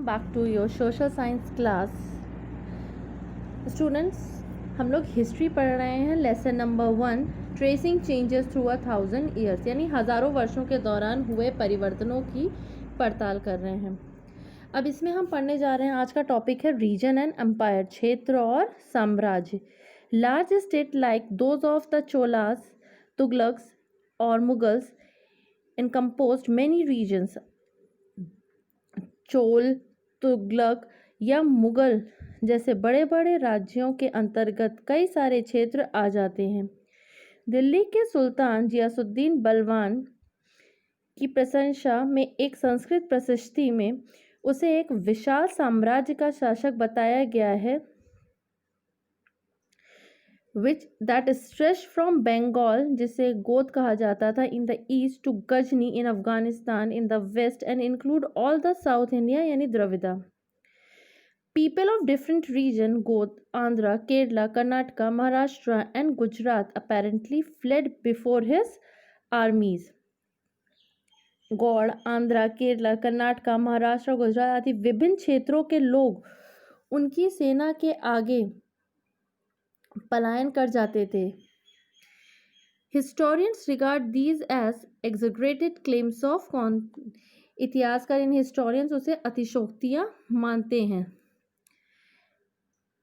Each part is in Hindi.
back to your social science class. Students, हम लोग हिस्ट्री पढ़ रहे हैं. Lesson number 1, tracing changes through 1000 years, यानी हज़ारों वर्षों के दौरान हुए परिवर्तनों की पड़ताल कर रहे हैं. अब इसमें हम पढ़ने जा रहे हैं. आज का टॉपिक है रीजन एंड एम्पायर, क्षेत्र और साम्राज्य. Large state like those of the Cholas, Tughlaqs और Mughals encompassed many regions. Chola, Tughlaq या मुगल जैसे बड़े बड़े राज्यों के अंतर्गत कई सारे क्षेत्र आ जाते हैं. दिल्ली के सुल्तान जियासुद्दीन बलवान की प्रशंसा में एक संस्कृत प्रशस्ति में उसे एक विशाल साम्राज्य का शासक बताया गया है, which that stretch from Bengal, जिसे गोद कहा जाता था, in the east to Ghazni in Afghanistan in the west and include all the South India यानी Dravida. People of different region, गोद, Andhra, Kerala, Karnataka, Maharashtra and Gujarat apparently fled before his armies. Gaur, Andhra, Kerala, Karnataka, Maharashtra, Gujarat आदि विभिन्न क्षेत्रों के लोग उनकी सेना के आगे पलायन कर जाते थे. Historians regard these as exaggerated claims of इतिहासकार इन हिस्टोरियंस उसे अतिशोक्तियां मानते हैं.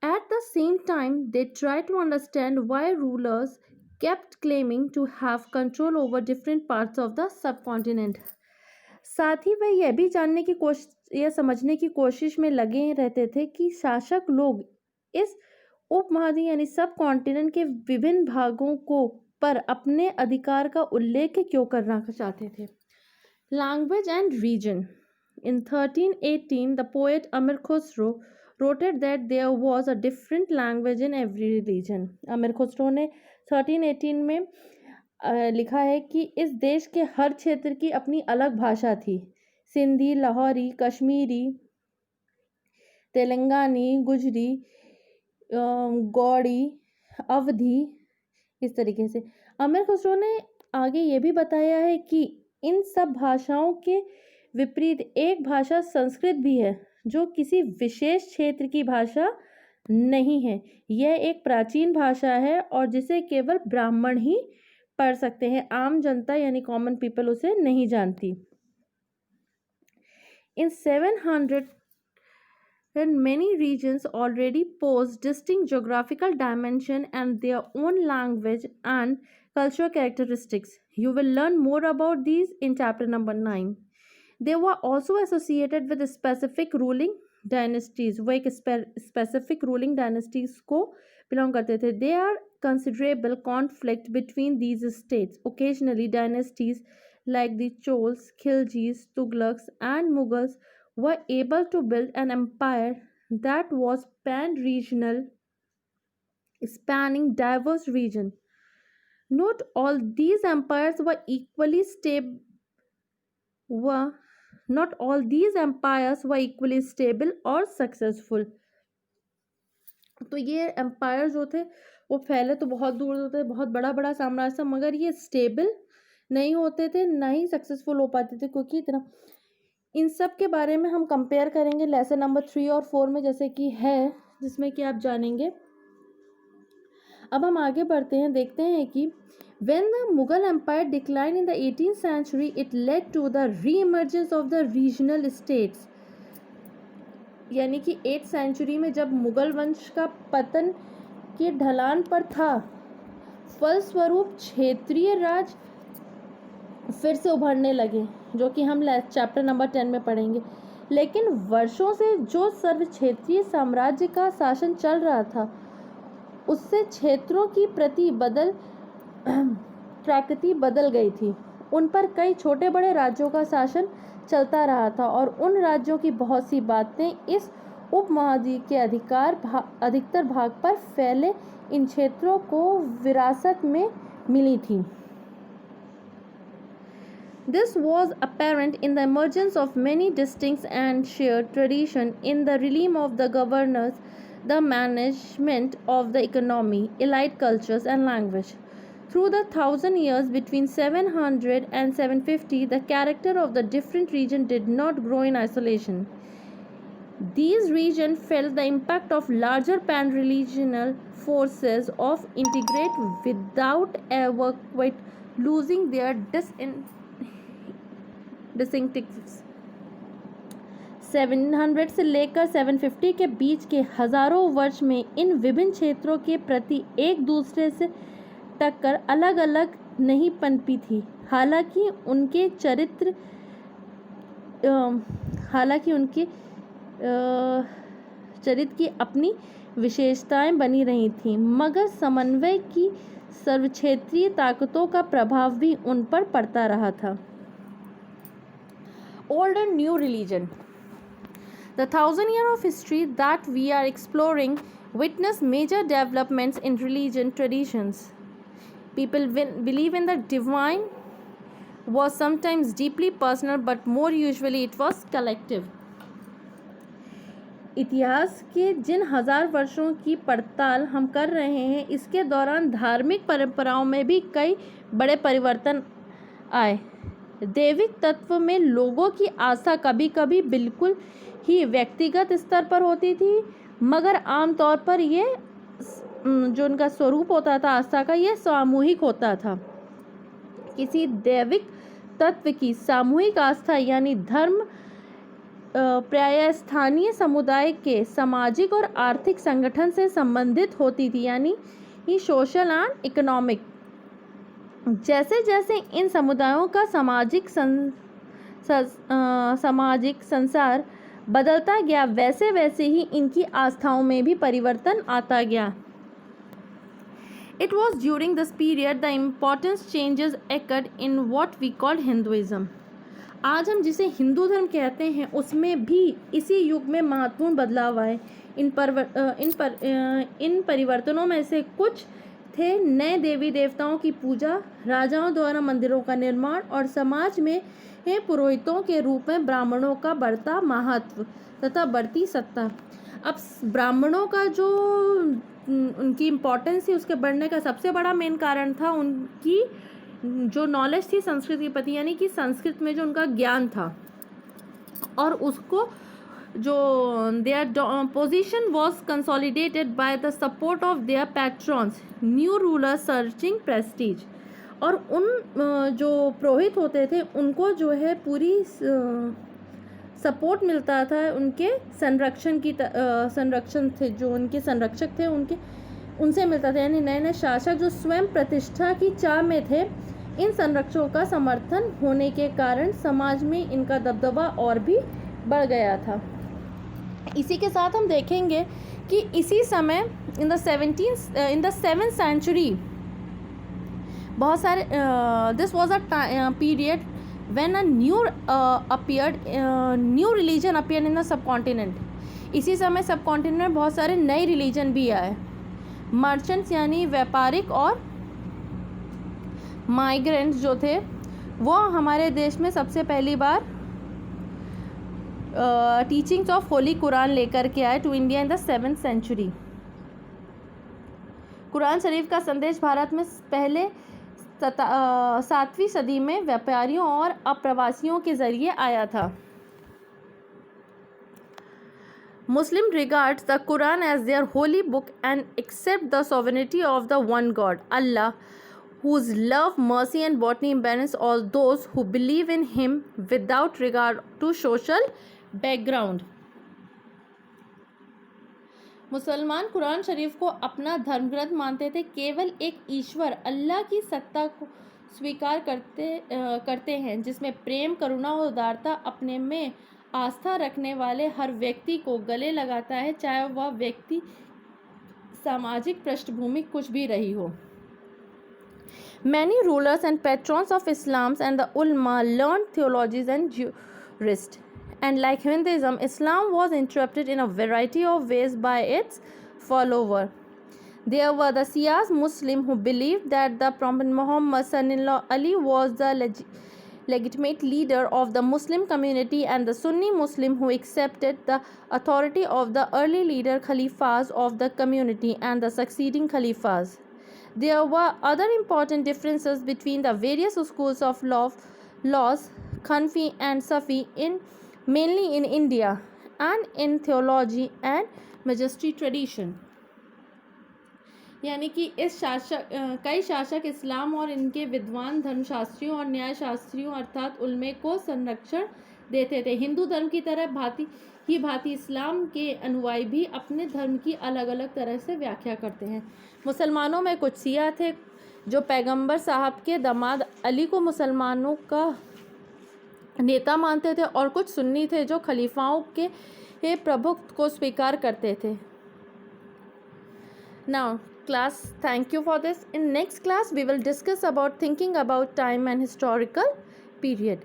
At the same time they try to understand why rulers kept claiming to have control over different parts of the subcontinent. साथ ही वह यह भी जानने की कोशिश या समझने की कोशिश में लगे रहते थे कि शासक लोग इस उपमहाद्वीप यानी सब कॉन्टिनेंट के विभिन्न भागों को पर अपने अधिकार का उल्लेख क्यों करना चाहते थे. Language and region. In 1318 the poet Amir Khusro wrote that there was a different language in every region. Amir Khusro ने 1318 में लिखा है कि इस देश के हर क्षेत्र की अपनी अलग भाषा थी. सिंधी, लाहौरी, कश्मीरी, तेलंगानी, गुजरी, गौड़ी, अवधी, इस तरीके से. अमीर खुसरो ने आगे ये भी बताया है कि इन सब भाषाओं के विपरीत एक भाषा संस्कृत भी है जो किसी विशेष क्षेत्र की भाषा नहीं है. यह एक प्राचीन भाषा है और जिसे केवल ब्राह्मण ही पढ़ सकते हैं. आम जनता यानी कॉमन पीपल उसे नहीं जानती. इन 700 when many regions already pose distinct geographical dimension and their own language and cultural characteristics. You will learn more about these in chapter number 9. They were also associated with specific ruling dynasties. वो एक specific ruling dynasties को belong करते थे. There are considerable conflict between these states. Occasionally dynasties like the Chols, Khiljis, Tughlaqs and Mughals were able to build an empire that was pan-regional, spanning diverse regions. Not all these empires were equally stable. Not all these empires were equally stable or successful. तो ये एम्पायर जो थे वो फैले तो बहुत दूर होते थे, बहुत बड़ा बड़ा साम्राज्य था, मगर ये स्टेबल नहीं होते थे, ना ही सक्सेसफुल हो पाते थे. क्योंकि इतना इन सब के बारे में हम कंपेयर करेंगे लेसन नंबर 3 और 4 में, जैसे कि है, जिसमें कि आप जानेंगे. अब हम आगे बढ़ते हैं, देखते हैं कि when the Mughal Empire declined in the 18th century, it led to the re-emergence of the regional states. यानी कि 8th सेंचुरी में जब मुगल वंश का पतन के ढलान पर था, फलस्वरूप क्षेत्रीय राज फिर से उभरने लगे, जो कि हम चैप्टर नंबर 10 में पढ़ेंगे. लेकिन वर्षों से जो सर्व क्षेत्रीय साम्राज्य का शासन चल रहा था, उससे क्षेत्रों की प्रकृति बदल गई थी. उन पर कई छोटे बड़े राज्यों का शासन चलता रहा था और उन राज्यों की बहुत सी बातें इस उपमहाद्वीप के अधिकतर भाग पर फैले इन क्षेत्रों को विरासत में मिली थी. This was apparent in the emergence of many distinct and shared traditions in the realm of the governors, the management of the economy, elite cultures and language. Through the 1000 years between 700 and 750, the character of the different regions did not grow in isolation. These regions felt the impact of larger pan-regional forces of integrate without ever quite losing their distinctives. 700 से लेकर 750 के बीच के हजारों वर्ष में इन विभिन्न क्षेत्रों के प्रति एक दूसरे से टक्कर अलग अलग नहीं पनपी थी। हालांकि उनके चरित्र की अपनी विशेषताएं बनी रही थीं, मगर समन्वय की सर्वक्षेत्रीय ताकतों का प्रभाव भी उन पर पड़ता रहा था। Old and new religion. The 1,000 years of history that we are exploring witnessed major developments in religion traditions. People believe in the divine was sometimes deeply personal, but more usually it was collective. इतिहास के जिन हजार वर्षों की पड़ताल हम कर रहे हैं, इसके दौरान धार्मिक परंपराओं में भी कई बड़े परिवर्तन आए। दैविक तत्व में लोगों की आस्था कभी कभी बिल्कुल ही व्यक्तिगत स्तर पर होती थी, मगर आमतौर पर ये जो उनका स्वरूप होता था आस्था का, ये सामूहिक होता था। किसी दैविक तत्व की सामूहिक आस्था यानी धर्म प्रायः स्थानीय समुदाय के सामाजिक और आर्थिक संगठन से संबंधित होती थी, यानी सोशल एंड इकोनॉमिक। जैसे जैसे इन समुदायों का सामाजिक संसार बदलता गया, वैसे वैसे ही इनकी आस्थाओं में भी परिवर्तन आता गया। It was during this period the important changes occurred in what we call Hinduism. आज हम जिसे हिंदू धर्म कहते हैं, उसमें भी इसी युग में महत्वपूर्ण बदलाव आए। इन परिवर्तनों में से कुछ थे नए देवी देवताओं की पूजा, राजाओं द्वारा मंदिरों का निर्माण और समाज में पुरोहितों के रूप में ब्राह्मणों का बढ़ता महत्व तथा बढ़ती सत्ता। अब ब्राह्मणों का जो उनकी इम्पोर्टेंस थी, उसके बढ़ने का सबसे बड़ा मेन कारण था उनकी जो नॉलेज थी संस्कृत के प्रति, यानी कि संस्कृत में जो उनका ज्ञान था, और उसको जो their position was consolidated by the support of their patrons, new rulers searching prestige। और उन जो पुरोहित होते थे उनको जो है पूरी सपोर्ट मिलता था, उनके संरक्षण थे, जो उनके संरक्षक थे उनसे मिलता था, यानी नए नए शासक जो स्वयं प्रतिष्ठा की चाह में थे, इन संरक्षकों का समर्थन होने के कारण समाज में इनका दबदबा और भी बढ़ गया था। इसी के साथ हम देखेंगे कि इसी समय इन द 7th century बहुत सारे this was a period when a new religion appeared in the subcontinent. इसी समय सबकॉन्टिनेंट में बहुत सारे नए रिलीजन भी आए। मर्चेंट्स यानी व्यापारिक और माइग्रेंट्स जो थे, वो हमारे देश में सबसे पहली बार टीचिंग्स ऑफ होली कुरान लेकर के आए to India in the 7th century। कुरान शरीफ का संदेश भारत में पहले 7वीं सदी में व्यापारियों और अप्रवासियों के जरिए आया था। Muslim regards the Quran as their holy book and accept the sovereignty of the one God, Allah, whose love, mercy and botany balance all those who believe in Him without regard to social background। मुसलमान कुरान शरीफ को अपना धर्मग्रंथ मानते थे। केवल एक ईश्वर अल्लाह की सत्ता को स्वीकार करते हैं, जिसमें प्रेम, करुणा और उदारता अपने में आस्था रखने वाले हर व्यक्ति को गले लगाता है, चाहे वह व्यक्ति सामाजिक पृष्ठभूमि कुछ भी रही हो। Many rulers and patrons of Islam and the ulama learned theologies and jurists. And like Hinduism, Islam was interpreted in a variety of ways by its followers. There were the Shias Muslims who believed that the Prophet Muhammad Sallallahu Alaihi was the legitimate leader of the Muslim community, and the Sunni Muslims who accepted the authority of the early leader Khalifas of the community and the succeeding Khalifas. There were other important differences between the various schools of laws, Hanafi and Sufi, mainly in India, and in theology and मैजेस्ट्री tradition. यानी कि इस कई शासक इस्लाम और इनके विद्वान धर्मशास्त्रियों और न्यायशास्त्रियों अर्थात उलमे को संरक्षण देते थे। हिंदू धर्म की तरह भांति इस्लाम के अनुयायी भी अपने धर्म की अलग अलग तरह से व्याख्या करते हैं। मुसलमानों में कुछ शिया थे जो पैगंबर साहब के दामाद अली को मुसलमानों का नेता मानते थे, और कुछ सुन्नी थे जो खलीफाओं के प्रभुत्व को स्वीकार करते थे। Now class, thank you for this. In next class we will discuss about thinking about time and historical period.